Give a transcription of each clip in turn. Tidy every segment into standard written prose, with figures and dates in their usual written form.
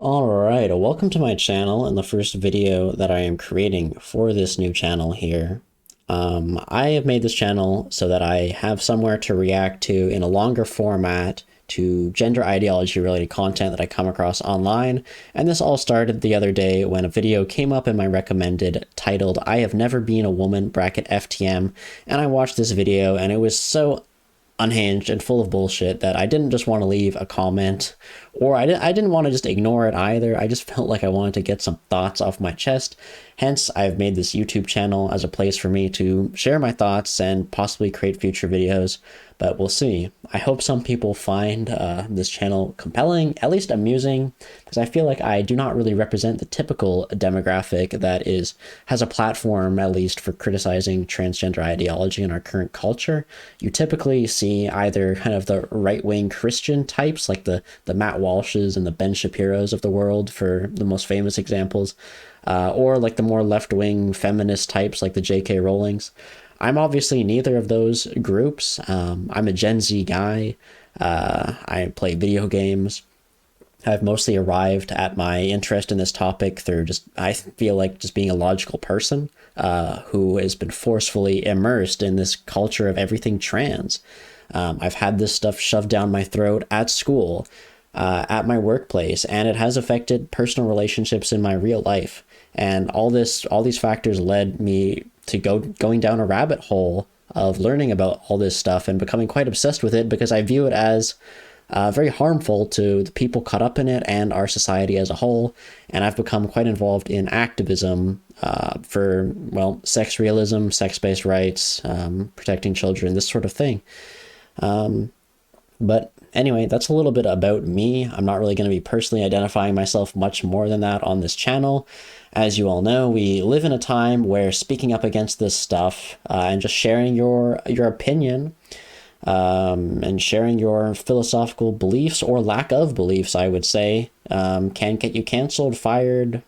Alright, welcome to my channel and the first video that I am creating for this new channel here. I have made this channel so that I have somewhere to react to in a longer format to gender ideology related content that I come across online, and this all started the other day when a video came up in my recommended titled "I have never been a woman" (FTM), and I watched this video and it was so unhinged and full of bullshit that I didn't just want to leave a comment, or I didn't want to just ignore it either. I just felt like I wanted to get some thoughts off my chest. Hence, I've made this YouTube channel as a place for me to share my thoughts and possibly create future videos, but we'll see. I hope some people find this channel compelling, at least amusing, because I feel like I do not really represent the typical demographic that has a platform, at least, for criticizing transgender ideology in our current culture. You typically see either kind of the right-wing Christian types, like the Matt Walshes and the Ben Shapiros of the world for the most famous examples, or like the more left-wing feminist types like the J.K. Rowlings. I'm obviously neither of those groups. I'm a Gen Z guy. I play video games. I've mostly arrived at my interest in this topic through I feel like just being a logical person who has been forcefully immersed in this culture of everything trans. I've had this stuff shoved down my throat at school, at my workplace, and it has affected personal relationships in my real life. And all these factors led me to going down a rabbit hole of learning about all this stuff and becoming quite obsessed with it, because I view it as very harmful to the people caught up in it and our society as a whole. And I've become quite involved in activism for, well, sex realism, sex-based rights, protecting children, this sort of thing. But anyway, that's a little bit about me. I'm not really going to be personally identifying myself much more than that on this channel. As you all know, we live in a time where speaking up against this stuff and just sharing your opinion and sharing your philosophical beliefs or lack of beliefs, I would say, can get you canceled, fired,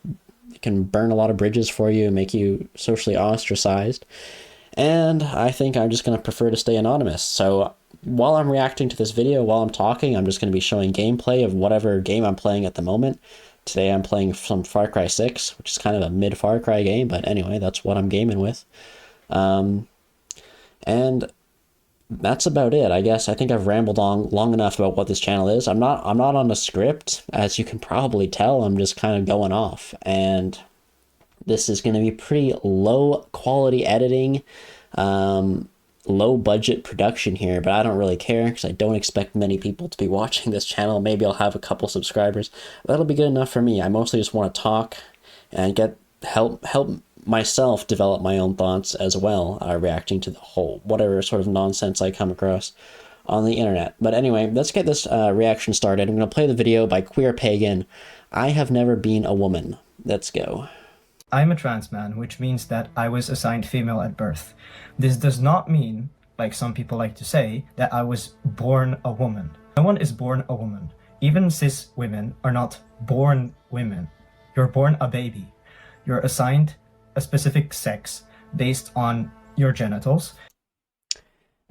can burn a lot of bridges for you, make you socially ostracized. And I think I'm just going to prefer to stay anonymous. So while I'm reacting to this video, while I'm talking, I'm just going to be showing gameplay of whatever game I'm playing at the moment. Today I'm playing some Far Cry 6, which is kind of a mid-Far Cry game, but anyway, that's what I'm gaming with. And that's about it, I guess. I think I've rambled on long enough about what this channel is. I'm not on a script, as you can probably tell. I'm just kind of going off, and this is going to be pretty low quality editing, low budget production here, but I don't really care because I don't expect many people to be watching this channel. Maybe I'll have a couple subscribers. That'll be good enough for me. I mostly just want to talk and help myself develop my own thoughts as well, reacting to the whole whatever sort of nonsense I come across on the internet. But anyway, let's get this reaction started. I'm going to play the video by Queer Pagan. I have never been a woman. Let's go. I'm a trans man, which means that I was assigned female at birth. This does not mean, like some people like to say, that I was born a woman. No one is born a woman. Even cis women are not born women. You're born a baby. You're assigned a specific sex based on your genitals.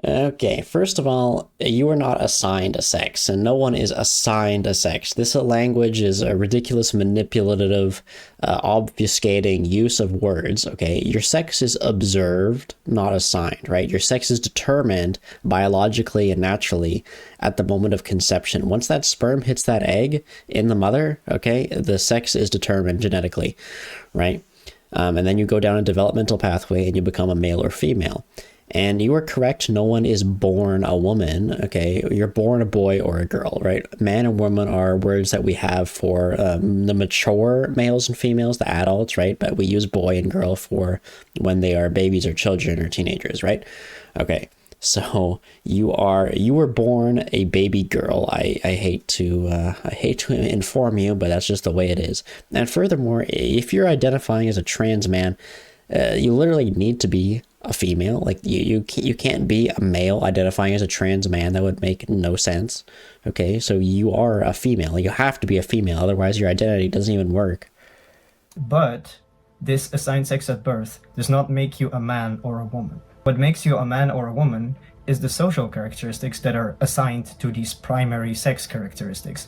Okay, first of all, you are not assigned a sex, and no one is assigned a sex. This language is a ridiculous, manipulative, obfuscating use of words, okay? Your sex is observed, not assigned, right? Your sex is determined biologically and naturally at the moment of conception. Once that sperm hits that egg in the mother, okay, the sex is determined genetically, right? And then you go down a developmental pathway and you become a male or female. And you are correct, no one is born a woman, okay? You're born a boy or a girl, right? Man and woman are words that we have for the mature males and females, the adults, right? But we use boy and girl for when they are babies or children or teenagers, right? Okay, so you were born a baby girl. I hate to inform you, but that's just the way it is. And furthermore, if you're identifying as a trans man, you literally need to be a female. Like you can't be a male identifying as a trans man. That would make no sense. Okay, so you are a female. You have to be a female, otherwise your identity doesn't even work. But this assigned sex at birth does not make you a man or a woman. What makes you a man or a woman is the social characteristics that are assigned to these primary sex characteristics.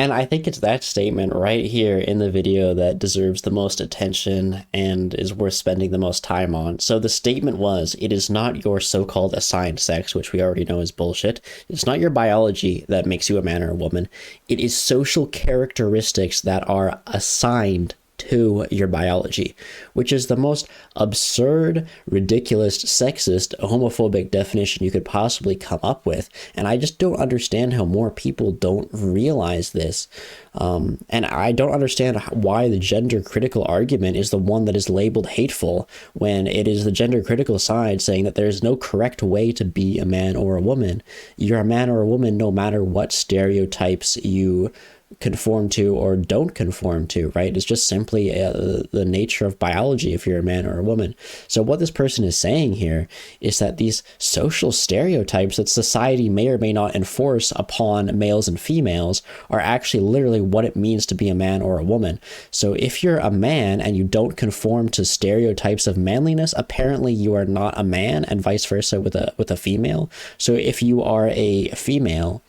And I think it's that statement right here in the video that deserves the most attention and is worth spending the most time on. So the statement was, it is not your so-called assigned sex, which we already know is bullshit. It's not your biology that makes you a man or a woman. It is social characteristics that are assigned to your biology, which is the most absurd, ridiculous, sexist, homophobic definition you could possibly come up with. And I just don't understand how more people don't realize this. And I don't understand why the gender critical argument is the one that is labeled hateful, when it is the gender critical side saying that there's no correct way to be a man or a woman. You're a man or a woman no matter what stereotypes you conform to or don't conform to, right? It's just simply the nature of biology if you're a man or a woman. So what this person is saying here is that these social stereotypes that society may or may not enforce upon males and females are actually literally what it means to be a man or a woman. So if you're a man and you don't conform to stereotypes of manliness, apparently you are not a man, and vice versa with a female. So if you are a female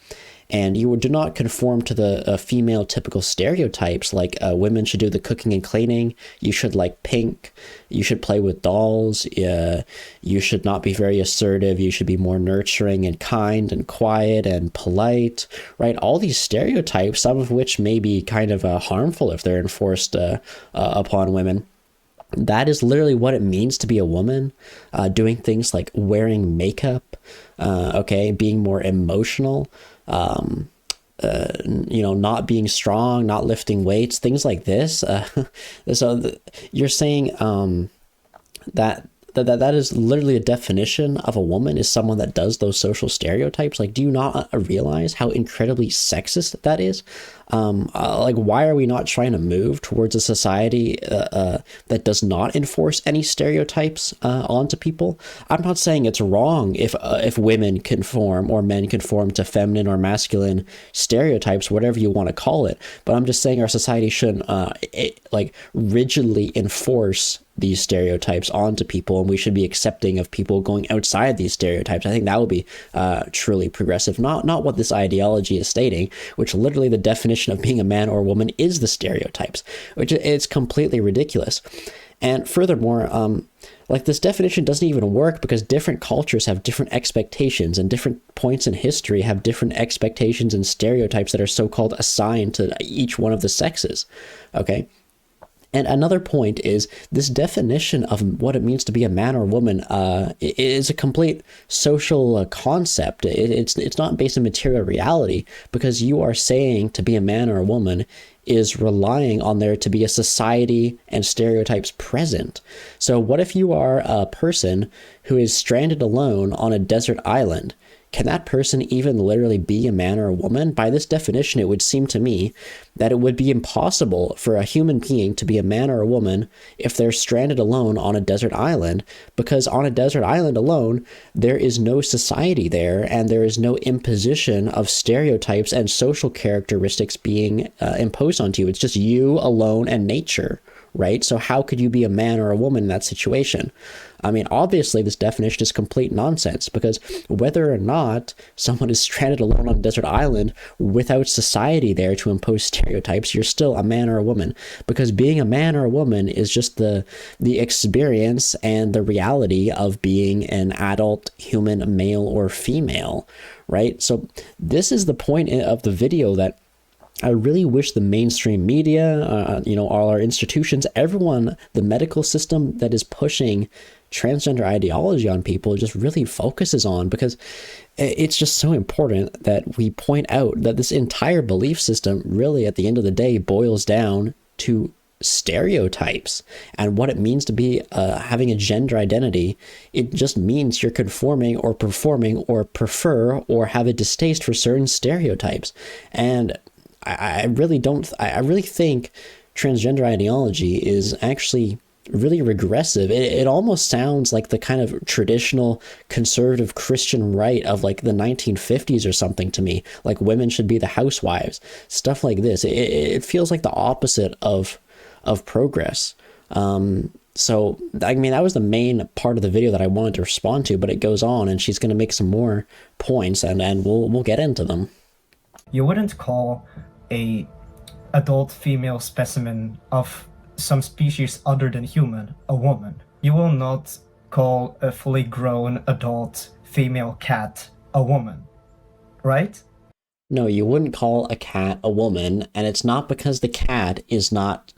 and you do not conform to the female typical stereotypes, like women should do the cooking and cleaning, you should like pink, you should play with dolls, you should not be very assertive, you should be more nurturing and kind and quiet and polite, right? All these stereotypes, some of which may be kind of harmful if they're enforced upon women. That is literally what it means to be a woman, doing things like wearing makeup, being more emotional, not being strong, not lifting weights, things like this. You're saying that is literally a definition of a woman, is someone that does those social stereotypes. Like, do you not realize how incredibly sexist that is? Why are we not trying to move towards a society that does not enforce any stereotypes onto people? I'm not saying it's wrong if women conform or men conform to feminine or masculine stereotypes, whatever you want to call it. But I'm just saying our society shouldn't rigidly enforce these stereotypes onto people, and we should be accepting of people going outside these stereotypes. I think that would be truly progressive, not what this ideology is stating, which literally the definition of being a man or a woman is the stereotypes, which is completely ridiculous. And furthermore, this definition doesn't even work because different cultures have different expectations, and different points in history have different expectations and stereotypes that are so-called assigned to each one of the sexes. Okay. And another point is this definition of what it means to be a man or a woman is a complete social concept. It's not based on material reality, because you are saying to be a man or a woman is relying on there to be a society and stereotypes present. So what if you are a person who is stranded alone on a desert island? Can that person even literally be a man or a woman? By this definition, it would seem to me that it would be impossible for a human being to be a man or a woman if they're stranded alone on a desert island, because on a desert island alone, there is no society there, and there is no imposition of stereotypes and social characteristics being imposed onto you. It's just you alone and nature, right? So how could you be a man or a woman in that situation? I mean, obviously, this definition is complete nonsense, because whether or not someone is stranded alone on a desert island without society there to impose stereotypes, you're still a man or a woman, because being a man or a woman is just the experience and the reality of being an adult human, male or female, right? So this is the point of the video that I really wish the mainstream media, all our institutions, everyone, the medical system that is pushing transgender ideology on people just really focuses on, because it's just so important that we point out that this entire belief system really, at the end of the day, boils down to stereotypes and what it means to be having a gender identity. It just means you're conforming or performing or prefer or have a distaste for certain stereotypes. And I really think transgender ideology is actually really regressive. It almost sounds like the kind of traditional conservative Christian right of like the 1950s or something to me, like women should be the housewives, stuff like this. It feels like the opposite of progress. So, I mean, that was the main part of the video that I wanted to respond to, but it goes on, and she's going to make some more points, and we'll get into them. You wouldn't call a adult female specimen of some species other than human a woman. You will not call a fully grown adult female cat a woman, right? No, you wouldn't call a cat a woman, and it's not because the cat is not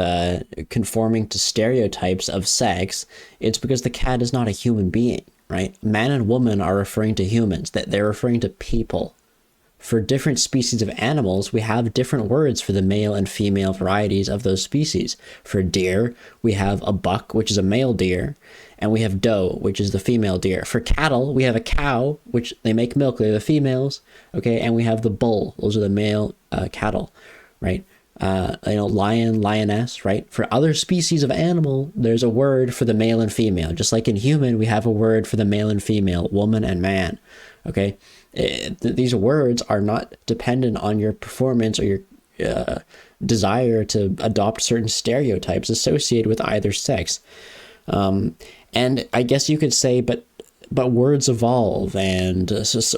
conforming to stereotypes of sex. It's because the cat is not a human being, right? Man and woman are referring to humans, that they're referring to people. For different species of animals, we have different words for the male and female varieties of those species. For deer, we have a buck, which is a male deer, and we have doe, which is the female deer. For cattle, we have a cow, which they make milk, they're the females, okay, and we have the bull, those are the male cattle, right? Lion, lioness, right? For other species of animal, there's a word for the male and female. Just like in human, we have a word for the male and female, woman and man, okay? These words are not dependent on your performance or your desire to adopt certain stereotypes associated with either sex. And I guess you could say, but words evolve, and this is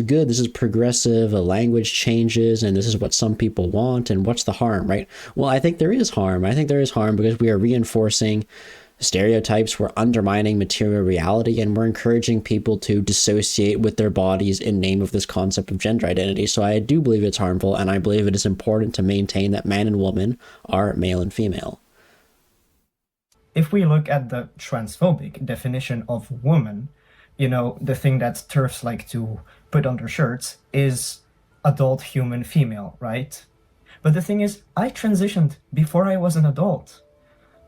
good, this is progressive, a language changes, and this is what some people want, and what's the harm, right? Well, I think there is harm. I think there is harm because we are reinforcing stereotypes, we're undermining material reality, and we're encouraging people to dissociate with their bodies in name of this concept of gender identity. So I do believe it's harmful, and I believe it is important to maintain that man and woman are male and female. If we look at the transphobic definition of woman, the thing that TERFs like to put on their shirts is adult human female, right? But the thing is, I transitioned before I was an adult.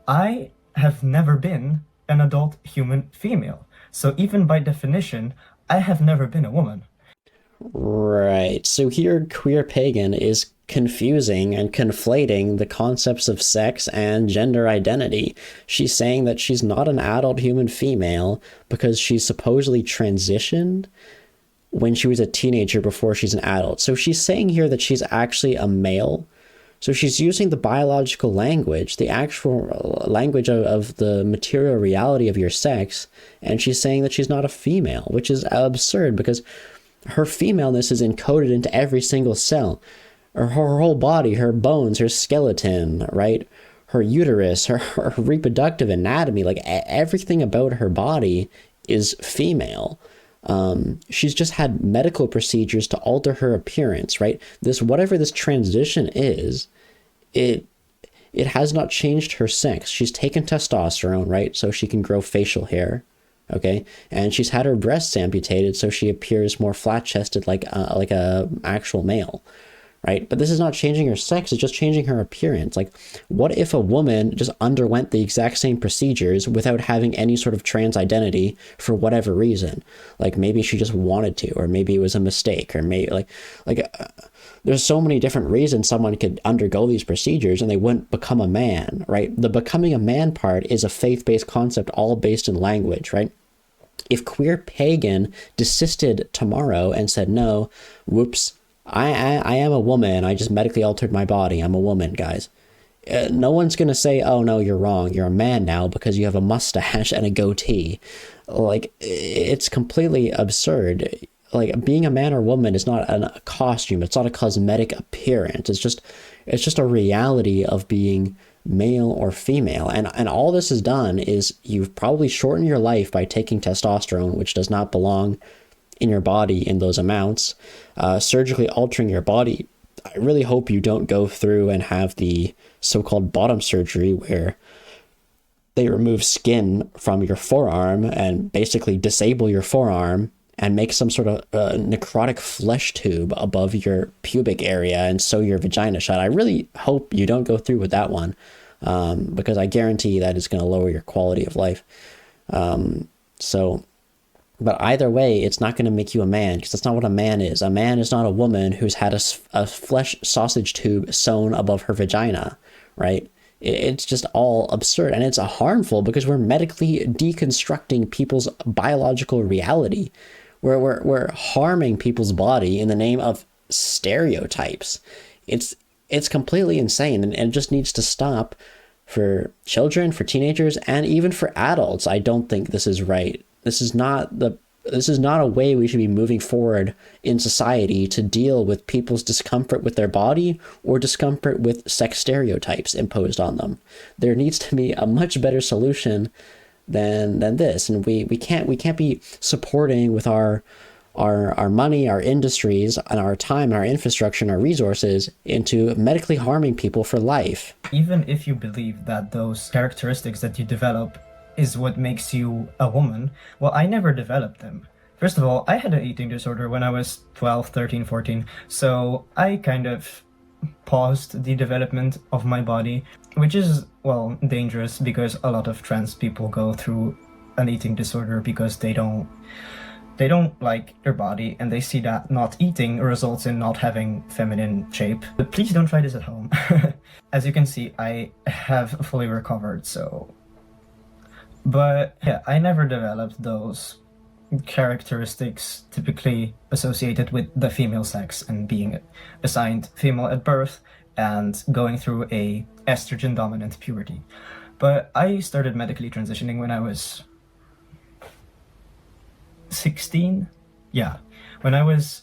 I have never been an adult human female. So even by definition, I have never been a woman. Right. So here, queer pagan is confusing and conflating the concepts of sex and gender identity. She's saying that she's not an adult human female because she's supposedly transitioned when she was a teenager before she's an adult. So she's saying here that she's actually a male. So she's using the biological language, the actual language of the material reality of your sex, and she's saying that she's not a female, which is absurd because her femaleness is encoded into every single cell. Her whole body, her bones, her skeleton, right? Her uterus, her reproductive anatomy, like everything about her body is female. She's just had medical procedures to alter her appearance, right? Whatever this transition is, it has not changed her sex. She's taken testosterone, right? So she can grow facial hair, okay? And she's had her breasts amputated so she appears more flat-chested like a actual male, right? But this is not changing her sex, it's just changing her appearance. Like, what if a woman just underwent the exact same procedures without having any sort of trans identity for whatever reason? Like, maybe she just wanted to, or maybe it was a mistake, or maybe there's so many different reasons someone could undergo these procedures and they wouldn't become a man, right? The becoming a man part is a faith-based concept, all based in language, right? If queer pagan desisted tomorrow and said, no, whoops, I am a woman, I just medically altered my body, I'm a woman, guys. No one's going to say, oh, no, you're wrong, you're a man now because you have a mustache and a goatee. Like, it's completely absurd. Like, being a man or woman is not a costume, it's not a cosmetic appearance, it's just a reality of being male or female. And all this has done is you've probably shortened your life by taking testosterone, which does not belong in your body in those amounts, surgically altering your body. I really hope you don't go through and have the so-called bottom surgery where they remove skin from your forearm and basically disable your forearm and make some sort of necrotic flesh tube above your pubic area and sew your vagina shut. I really hope you don't go through with that one, because I guarantee that it's going to lower your quality of life. But either way, it's not going to make you a man, because that's not what a man is. A man is not a woman who's had a flesh sausage tube sewn above her vagina, right? It's just all absurd, and it's harmful because we're medically deconstructing people's biological reality. We're harming people's body in the name of stereotypes. It's completely insane, and it just needs to stop for children, for teenagers, and even for adults. I don't think this is right. This is not the This is not a way we should be moving forward in society to deal with people's discomfort with their body or discomfort with sex stereotypes imposed on them. There needs to be a much better solution than this, and we can't be supporting with our money, our industries, and our time, and our infrastructure, and our resources into medically harming people for life. Even if you believe that those characteristics that you develop is what makes you a woman, well, I never developed them. First of all, I had an eating disorder when I was 12, 13, 14, so I kind of paused the development of my body, which is, well, dangerous because a lot of trans people go through an eating disorder because they don't like their body, and they see that not eating results in not having feminine shape. But please don't try this at home. As you can see, I have fully recovered, so... But yeah, I never developed those characteristics typically associated with the female sex and being assigned female at birth and going through a estrogen-dominant puberty. But I started medically transitioning when I was 16? Yeah. When I was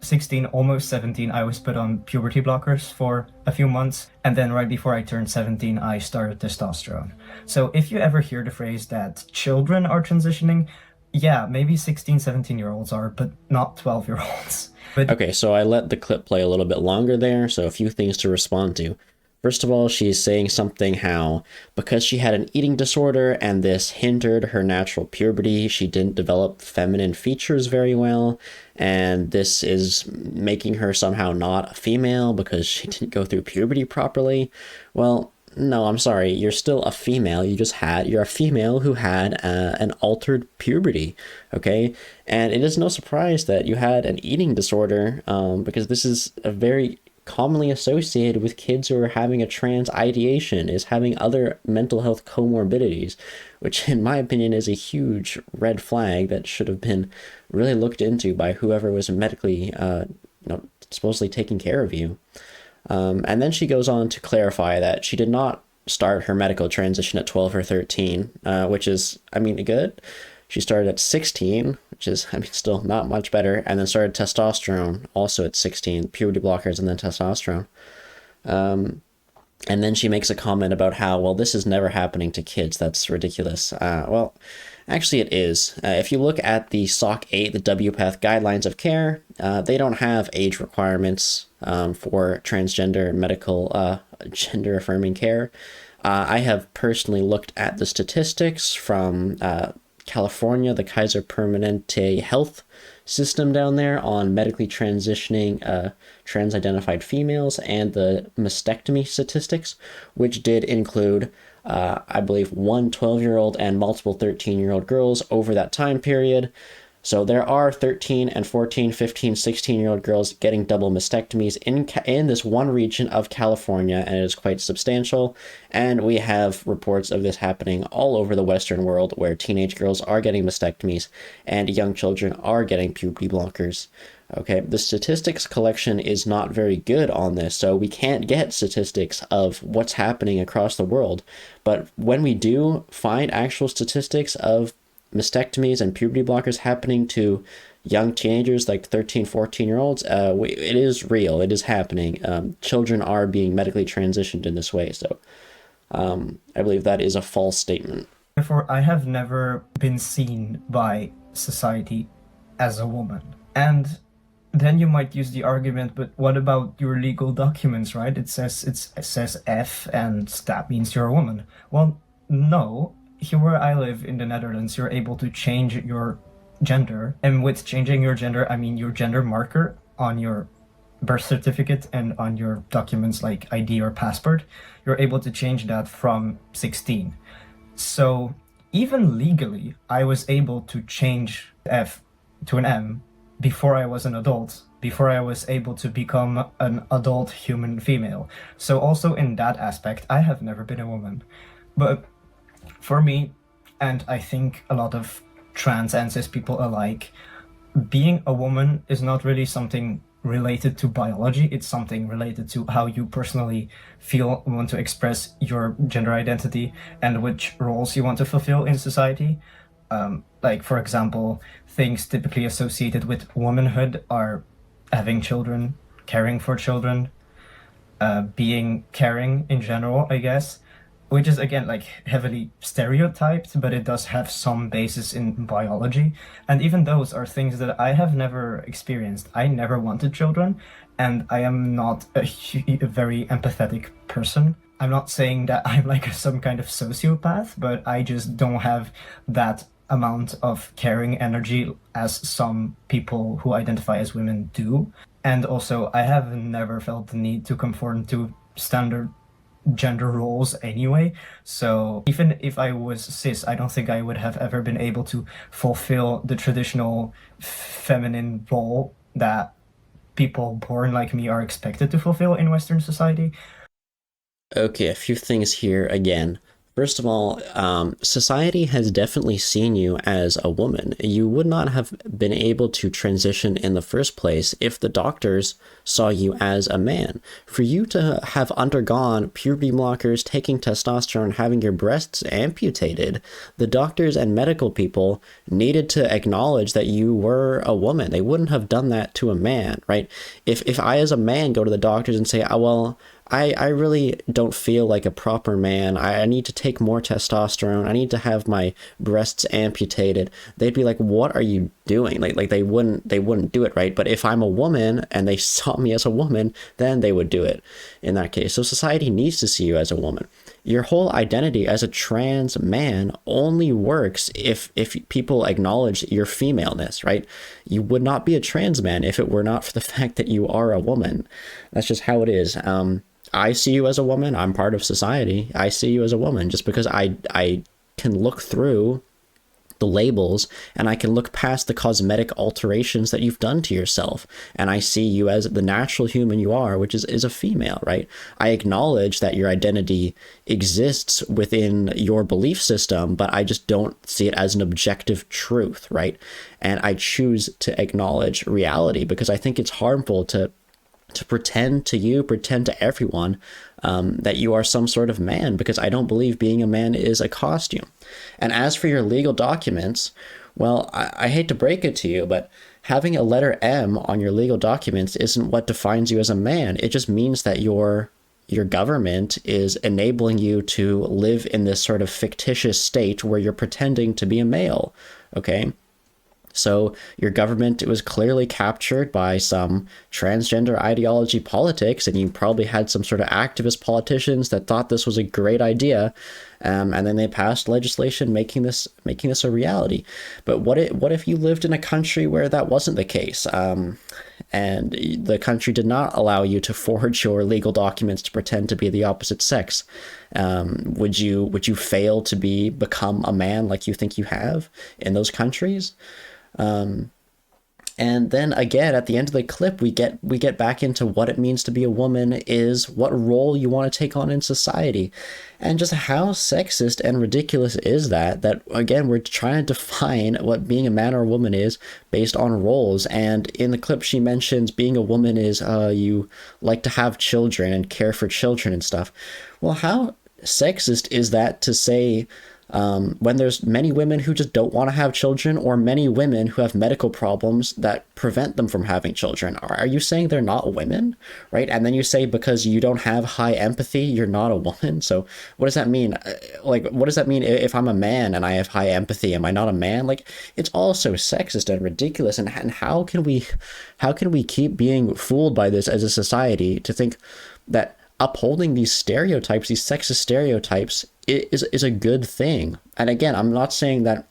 16, almost 17, I was put on puberty blockers for a few months, and then right before I turned 17, I started testosterone. So if you ever hear the phrase that children are transitioning, yeah, maybe 16, 17-year-olds are, but not 12-year-olds. But Okay, so I let the clip play a little bit longer there, so a few things to respond to. First of all, she's saying something how because she had an eating disorder and this hindered her natural puberty, she didn't develop feminine features very well, and this is making her somehow not a female because she didn't go through puberty properly. Well, no, I'm sorry, you're still a female. You're a female who had an altered puberty, okay? And it is no surprise that you had an eating disorder, because this is a very commonly associated with kids who are having a trans ideation, is having other mental health comorbidities, which in my opinion is a huge red flag that should have been really looked into by whoever was medically supposedly taking care of you. And then she goes on to clarify that she did not start her medical transition at 12 or 13, which is, I mean, good. She started at 16, which is, I mean, still not much better, and then started testosterone also at 16, puberty blockers and then testosterone. And then she makes a comment about how, well, this is never happening to kids. That's ridiculous. Well, actually it is. If you look at the SOC 8, the WPATH Guidelines of Care, they don't have age requirements for transgender medical gender-affirming care. I have personally looked at the statistics from California, the Kaiser Permanente health system down there on medically transitioning trans-identified females, and the mastectomy statistics, which did include, I believe, one 12-year-old and multiple 13-year-old girls over that time period. So there are 13 and 14, 15, 16-year-old girls getting double mastectomies in this one region of California, and it is quite substantial. And we have reports of this happening all over the Western world, where teenage girls are getting mastectomies and young children are getting puberty blockers. Okay, the statistics collection is not very good on this, so we can't get statistics of what's happening across the world. But when we do find actual statistics of mastectomies and puberty blockers happening to young teenagers like 13, 14-year-olds, it is real. It is happening. Children are being medically transitioned in this way. So I believe that is a false statement. therefore, I have never been seen by society as a woman. And then you might use the argument, but what about your legal documents, right? It says F, and that means you're a woman. Well, no. Here where I live in the Netherlands, you're able to change your gender. And with changing your gender, I mean your gender marker on your birth certificate and on your documents like ID or passport. You're able to change that from 16. So even legally, I was able to change F to an M before I was an adult, before I was able to become an adult human female. So also in that aspect, I have never been a woman. But for me, and I think a lot of trans and cis people alike, being a woman is not really something related to biology. It's something related to how you personally feel, want to express your gender identity, and which roles you want to fulfill in society. Like, for example, things typically associated with womanhood are having children, caring for children, being caring in general, I guess, which is again like heavily stereotyped, but it does have some basis in biology. And even those are things that I have never experienced. I never wanted children, and I am not a very empathetic person. I'm not saying that I'm like some kind of sociopath, but I just don't have that amount of caring energy as some people who identify as women do. And also, I have never felt the need to conform to standard gender roles anyway. So even if I was cis, I don't think I would have ever been able to fulfill the traditional feminine role that people born like me are expected to fulfill in Western society. Okay, a few things here again. First of all, society has definitely seen you as a woman. You would not have been able to transition in the first place if the doctors saw you as a man. For you to have undergone puberty blockers, taking testosterone, having your breasts amputated, the doctors and medical people needed to acknowledge that you were a woman. They wouldn't have done that to a man, right? If I as a man go to the doctors and say, oh, well, I really don't feel like a proper man. I need to take more testosterone. I need to have my breasts amputated. They'd be like, what are you doing? Like they wouldn't do it, right? But if I'm a woman and they saw me as a woman, then they would do it in that case. So society needs to see you as a woman. Your whole identity as a trans man only works if people acknowledge your femaleness, right? You would not be a trans man if it were not for the fact that you are a woman. That's just how it is. I see you as a woman. I'm part of society. I see you as a woman just because I can look through the labels and I can look past the cosmetic alterations that you've done to yourself. And I see you as the natural human you are, which is a female, right? I acknowledge that your identity exists within your belief system, but I just don't see it as an objective truth, right? And I choose to acknowledge reality because I think it's harmful to pretend to everyone that you are some sort of man, because I don't believe being a man is a costume. And as for your legal documents, well, I hate to break it to you, but having a letter M on your legal documents isn't what defines you as a man. It just means that your government is enabling you to live in this sort of fictitious state where you're pretending to be a male, okay? So your government was clearly captured by some transgender ideology politics, and you probably had some sort of activist politicians that thought this was a great idea, and then they passed legislation making this a reality. But what if you lived in a country where that wasn't the case, and the country did not allow you to forge your legal documents to pretend to be the opposite sex? Would you fail to become a man like you think you have in those countries? And then again, at the end of the clip, we get back into what it means to be a woman, is what role you want to take on in society, and just how sexist and ridiculous is that again, we're trying to define what being a man or a woman is based on roles. And in the clip, she mentions being a woman is you like to have children and care for children and stuff. Well, how sexist is that to say when there's many women who just don't want to have children, or many women who have medical problems that prevent them from having children? Are you saying they're not women, right? And then you say because you don't have high empathy, you're not a woman. So what does that mean? Like, what does that mean if I'm a man and I have high empathy? Am I not a man? Like, it's all so sexist and ridiculous. And how can we keep being fooled by this as a society to think that upholding these stereotypes, these sexist stereotypes, is a good thing? And again, I'm not saying that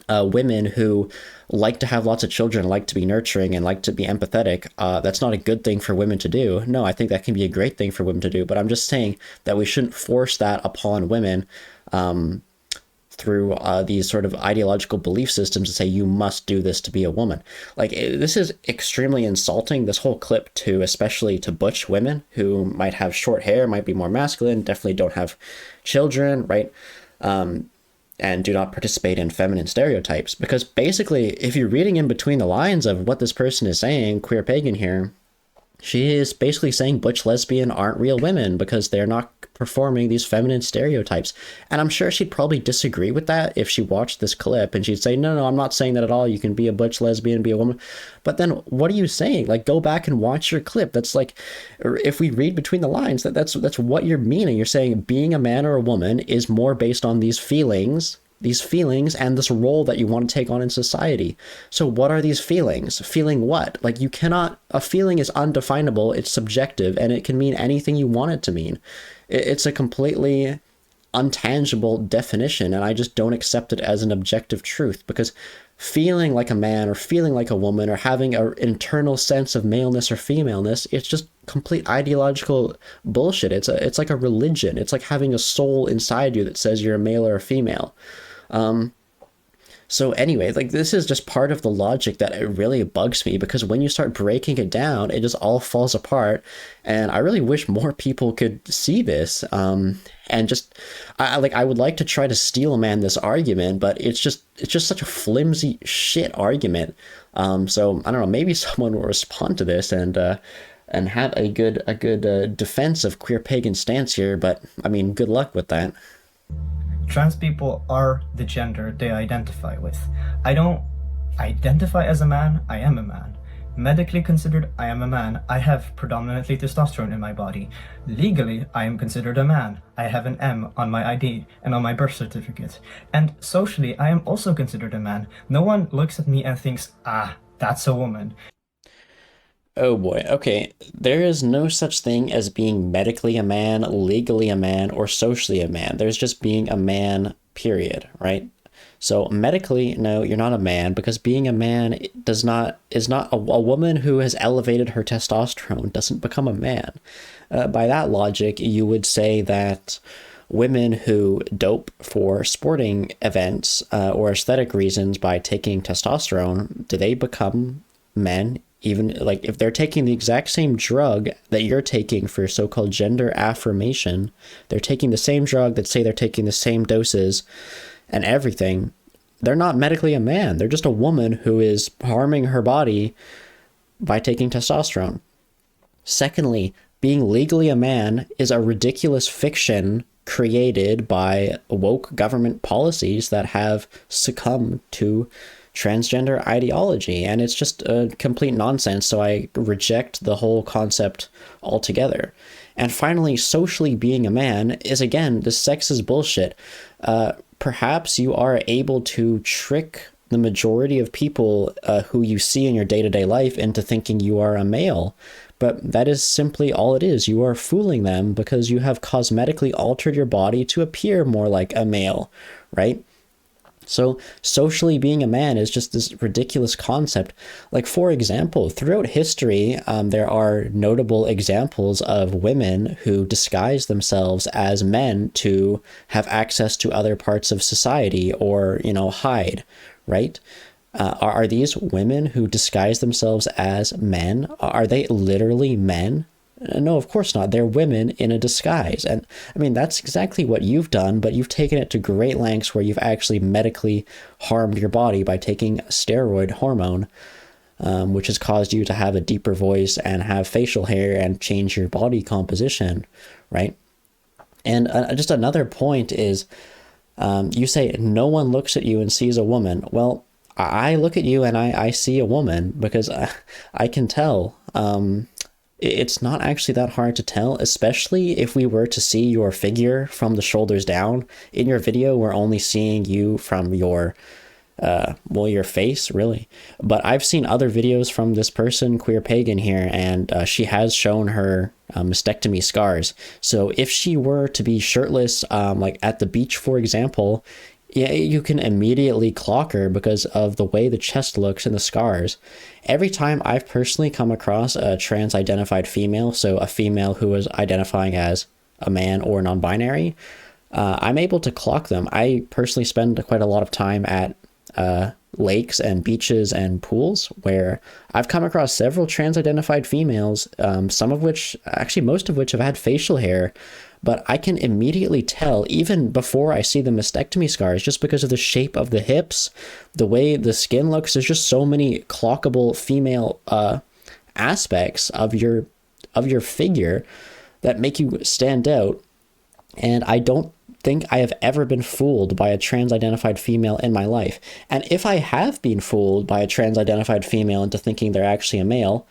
women who like to have lots of children, like to be nurturing and like to be empathetic, that's not a good thing for women to do. No, I think that can be a great thing for women to do. But I'm just saying that we shouldn't force that upon women through these sort of ideological belief systems to say you must do this to be a woman. Like, this is extremely insulting, this whole clip, to especially to butch women who might have short hair, might be more masculine, definitely don't have children, right? And do not participate in feminine stereotypes. Because basically, if you're reading in between the lines of what this person is saying, Queer Pagan here, She is basically saying butch lesbian aren't real women because they're not performing these feminine stereotypes. And I'm sure she'd probably disagree with that if she watched this clip, and she'd say, no, I'm not saying that at all. You can be a butch lesbian, be a woman. But then what are you saying? Like, go back and watch your clip. That's like, if we read between the lines, that's what you're meaning. You're saying being a man or a woman is more based on these feelings and this role that you want to take on in society. So what are these feelings? Feeling what? Like, you cannot, a feeling is undefinable, it's subjective, and it can mean anything you want it to mean. It's a completely untangible definition, and I just don't accept it as an objective truth, because feeling like a man or feeling like a woman or having an internal sense of maleness or femaleness, it's just complete ideological bullshit. It's like a religion. It's like having a soul inside you that says you're a male or a female. So anyway, like, this is just part of the logic that it really bugs me, because when you start breaking it down, it just all falls apart. And I really wish more people could see this. And just, I would like to try to steel man this argument, but it's just such a flimsy shit argument. So I don't know, maybe someone will respond to this and have a good defense of queer pagan stance here. But I mean, good luck with that. Trans people are the gender they identify with. I don't identify as a man, I am a man. Medically considered, I am a man. I have predominantly testosterone in my body. Legally, I am considered a man. I have an M on my ID and on my birth certificate. And socially, I am also considered a man. No one looks at me and thinks, that's a woman. Oh boy, okay. There is no such thing as being medically a man, legally a man, or socially a man. There's just being a man, period, right? So medically, no, you're not a man, because being a man is not a woman who has elevated her testosterone doesn't become a man. By that logic, you would say that women who dope for sporting events or aesthetic reasons by taking testosterone, do they become men? Even like if they're taking the exact same drug that you're taking for so-called gender affirmation, they're taking the same drug that say they're taking the same doses and everything, they're not medically a man. They're just a woman who is harming her body by taking testosterone. Secondly, being legally a man is a ridiculous fiction created by woke government policies that have succumbed to transgender ideology, and it's just a complete nonsense, so I reject the whole concept altogether. And finally, socially being a man is, again, this sexist bullshit. Perhaps you are able to trick the majority of people who you see in your day-to-day life into thinking you are a male, but that is simply all it is. You are fooling them because you have cosmetically altered your body to appear more like a male, right? So socially being a man is just this ridiculous concept. Like, for example, throughout history, there are notable examples of women who disguise themselves as men to have access to other parts of society or, hide, right? Are these women who disguise themselves as men? Are they literally men? No, of course not. They're women in a disguise. And I mean, that's exactly what you've done, but you've taken it to great lengths where you've actually medically harmed your body by taking a steroid hormone, which has caused you to have a deeper voice and have facial hair and change your body composition, right? And just another point is, you say no one looks at you and sees a woman. Well, I look at you and I see a woman because I can tell. It's not actually that hard to tell, especially if we were to see your figure from the shoulders down. In your video, we're only seeing you from your face, really. But I've seen other videos from this person, Queer Pagan here, and she has shown her mastectomy scars. So if she were to be shirtless, like at the beach, for example, yeah, you can immediately clock her because of the way the chest looks and the scars. Every time I've personally come across a trans-identified female, so a female who is identifying as a man or non-binary, I'm able to clock them. I personally spend quite a lot of time at lakes and beaches and pools where I've come across several trans-identified females, some of which, actually most of which have had facial hair, but I can immediately tell even before I see the mastectomy scars, just because of the shape of the hips, the way the skin looks. There's just so many clockable female aspects of your figure that make you stand out. And I don't think I have ever been fooled by a trans-identified female in my life. And if I have been fooled by a trans-identified female into thinking they're actually a male,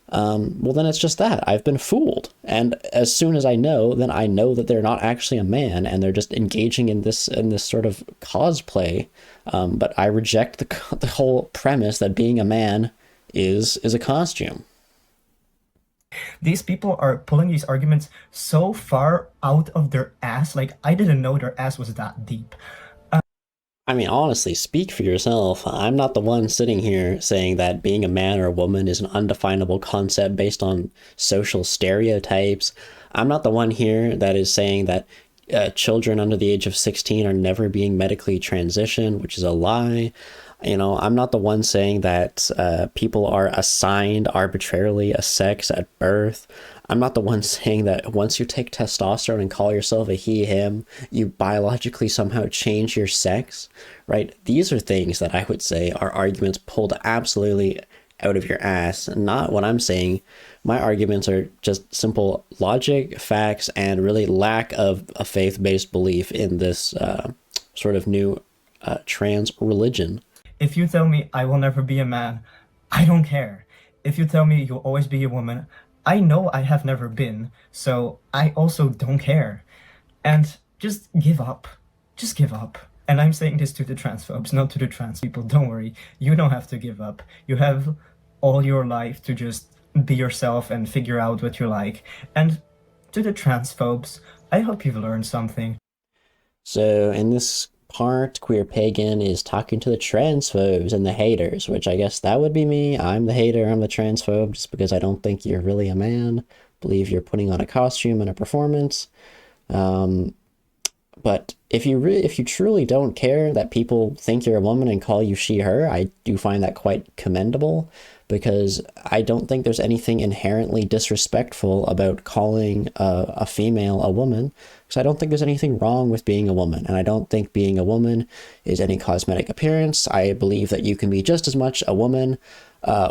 well, then it's just that. I've been fooled. And as soon as I know, then I know that they're not actually a man and they're just engaging in this sort of cosplay. But I reject the whole premise that being a man is a costume. These people are pulling these arguments so far out of their ass. Like, I didn't know their ass was that deep. I mean, honestly, speak for yourself. I'm not the one sitting here saying that being a man or a woman is an undefinable concept based on social stereotypes. I'm not the one here that is saying that children under the age of 16 are never being medically transitioned, which is a lie. You know, I'm not the one saying that people are assigned arbitrarily a sex at birth. I'm not the one saying that once you take testosterone and call yourself a he, him, you biologically somehow change your sex, right? These are things that I would say are arguments pulled absolutely out of your ass. Not what I'm saying. My arguments are just simple logic, facts, and really lack of a faith-based belief in this sort of new trans religion. If you tell me I will never be a man, I don't care. If you tell me you'll always be a woman, I know I have never been, so I also don't care. And just give up. Just give up. And I'm saying this to the transphobes, not to the trans people. Don't worry. You don't have to give up. You have all your life to just be yourself and figure out what you like. And to the transphobes, I hope you've learned something. So in this part, Queer Pagan is talking to the transphobes and the haters, which I guess that would be me. I'm the hater, I'm the transphobe, just because I don't think you're really a man. Believe you're putting on a costume and a performance. But if you truly don't care that people think you're a woman and call you she, her, I do find that quite commendable, because I don't think there's anything inherently disrespectful about calling a female a woman, because I don't think there's anything wrong with being a woman, and I don't think being a woman is any cosmetic appearance. I believe that you can be just as much a woman,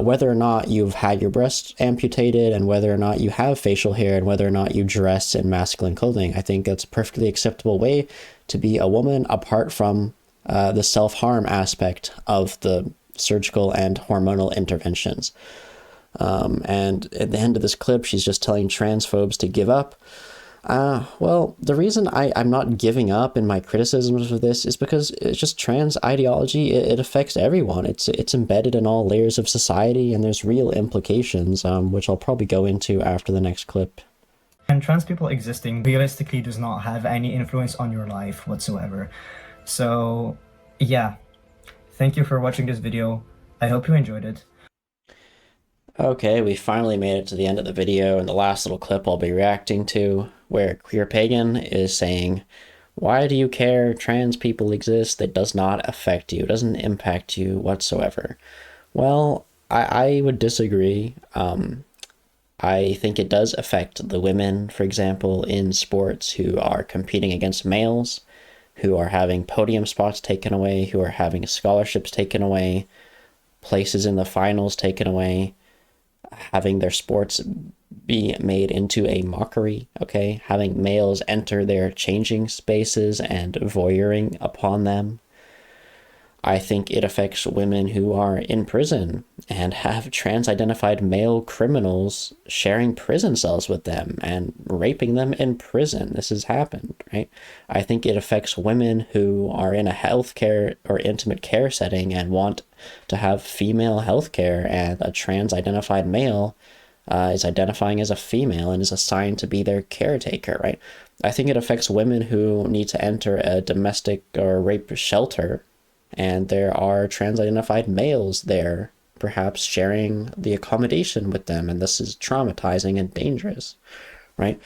whether or not you've had your breasts amputated, and whether or not you have facial hair, and whether or not you dress in masculine clothing. I think that's a perfectly acceptable way to be a woman, apart from the self-harm aspect of the surgical and hormonal interventions. And at the end of this clip, she's just telling transphobes to give up. Well, the reason I'm not giving up in my criticisms of this is because it's just trans ideology. It affects everyone. It's embedded in all layers of society, and there's real implications, which I'll probably go into after the next clip. And trans people existing realistically does not have any influence on your life whatsoever. So, yeah. Thank you for watching this video. I hope you enjoyed it. Okay, we finally made it to the end of the video, and the last little clip I'll be reacting to, where Queer Pagan is saying, "Why do you care? Trans people exist. It does not affect you. It doesn't impact you whatsoever." Well, I would disagree. I think it does affect the women, for example, in sports who are competing against males, who are having podium spots taken away, who are having scholarships taken away, places in the finals taken away, having their sports be made into a mockery, okay? Having males enter their changing spaces and voyeuring upon them. I think it affects women who are in prison and have trans-identified male criminals sharing prison cells with them and raping them in prison. This has happened, right? I think it affects women who are in a healthcare or intimate care setting and want to have female healthcare, and a trans-identified male is identifying as a female and is assigned to be their caretaker, right? I think it affects women who need to enter a domestic or rape shelter, and there are trans-identified males there, perhaps sharing the accommodation with them, and this is traumatizing and dangerous, right?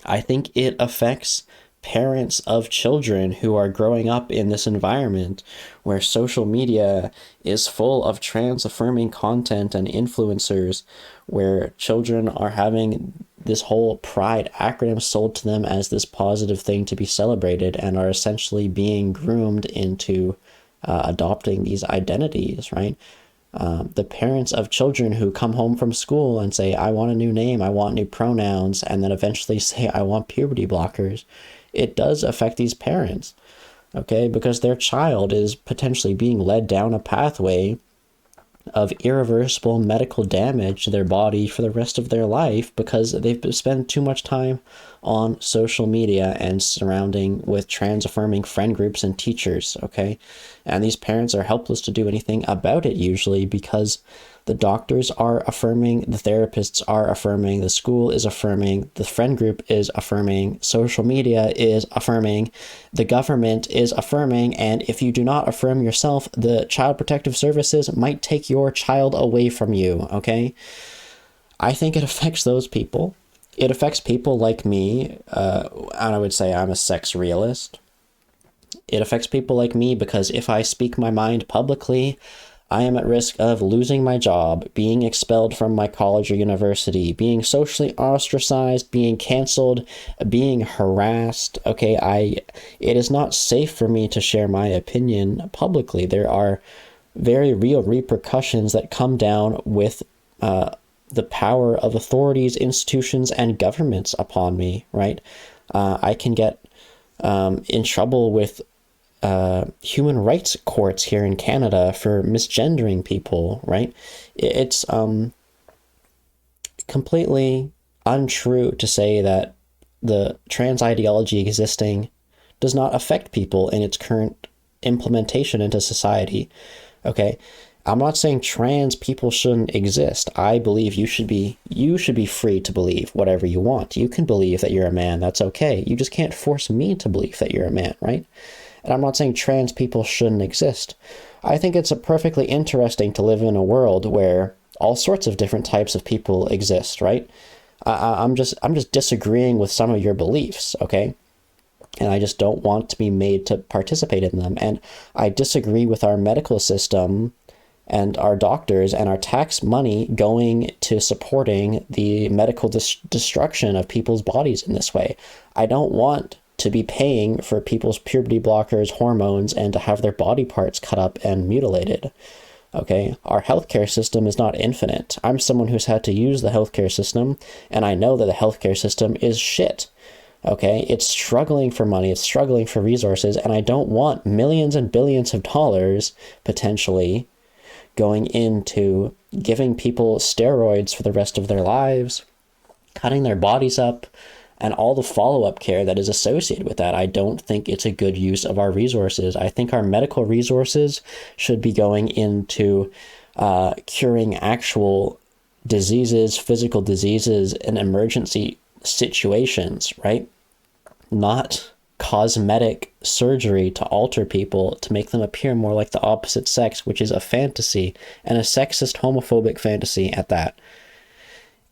I think it affects parents of children who are growing up in this environment where social media is full of trans-affirming content and influencers, where children are having this whole pride acronym sold to them as this positive thing to be celebrated, and are essentially being groomed into adopting these identities, right? The parents of children who come home from school and say, I want a new name, I want new pronouns, and then eventually say, I want puberty blockers. It does affect these parents, okay? Because their child is potentially being led down a pathway of irreversible medical damage to their body for the rest of their life because they've spent too much time on social media and surrounding with trans affirming friend groups and teachers, okay? And these parents are helpless to do anything about it usually because the doctors are affirming, the therapists are affirming, the school is affirming, the friend group is affirming, social media is affirming, the government is affirming, and if you do not affirm yourself, the Child Protective Services might take your child away from you, okay? I think it affects those people. It affects people like me, and I would say I'm a sex realist. It affects people like me because if I speak my mind publicly, I am at risk of losing my job, being expelled from my college or university, being socially ostracized, being canceled, being harassed. Okay, it is not safe for me to share my opinion publicly. There are very real repercussions that come down with the power of authorities, institutions, and governments upon me, right? I can get in trouble with human rights courts here in Canada for misgendering people, right? It's completely untrue to say that the trans ideology existing does not affect people in its current implementation into society, okay? I'm not saying trans people shouldn't exist. I believe you should be free to believe whatever you want. You can believe that you're a man, that's okay. You just can't force me to believe that you're a man, right? And I'm not saying trans people shouldn't exist. I think it's perfectly interesting to live in a world where all sorts of different types of people exist, right? I'm just disagreeing with some of your beliefs, okay? And I just don't want to be made to participate in them. And I disagree with our medical system and our doctors and our tax money going to supporting the medical destruction of people's bodies in this way. I don't want to be paying for people's puberty blockers, hormones, and to have their body parts cut up and mutilated. Okay, our healthcare system is not infinite. I'm someone who's had to use the healthcare system, and I know that the healthcare system is shit. Okay, it's struggling for money, it's struggling for resources, and I don't want millions and billions of dollars potentially going into giving people steroids for the rest of their lives, cutting their bodies up, and all the follow-up care that is associated with that. I don't think it's a good use of our resources. I think our medical resources should be going into curing actual diseases, physical diseases, and emergency situations, right? Not cosmetic surgery to alter people to make them appear more like the opposite sex, which is a fantasy, and a sexist, homophobic fantasy at that.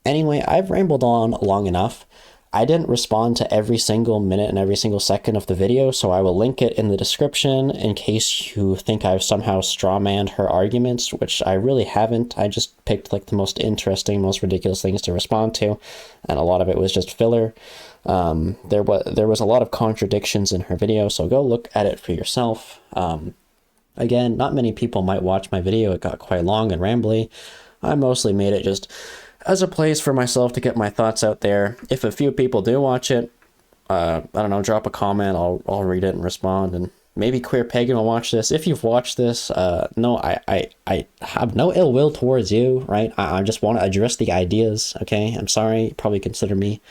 Anyway, I've rambled on long enough. I didn't respond to every single minute and every single second of the video, so I will link it in the description in case you think I've somehow strawmanned her arguments, which I really haven't. I just picked like the most interesting, most ridiculous things to respond to, and a lot of it was just filler. There was a lot of contradictions in her video, so go look at it for yourself. Again, not many people might watch my video. It got quite long and rambly. I mostly made it just as a place for myself to get my thoughts out there. If a few people do watch it, I don't know, drop a comment, I'll read it and respond, and maybe Queer Pagan will watch this. If you've watched this, no, I have no ill will towards you, right? I just want to address the ideas, okay? I'm sorry, you probably consider me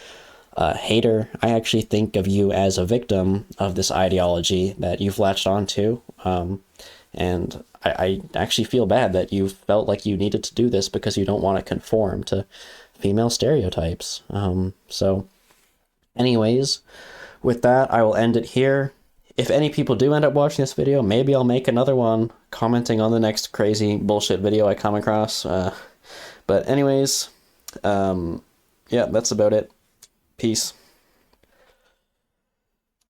a hater. I actually think of you as a victim of this ideology that you've latched onto, and I actually feel bad that you felt like you needed to do this because you don't want to conform to female stereotypes. So anyways, with that, I will end it here. If any people do end up watching this video, maybe I'll make another one commenting on the next crazy bullshit video I come across. But anyways, yeah, that's about it. Peace.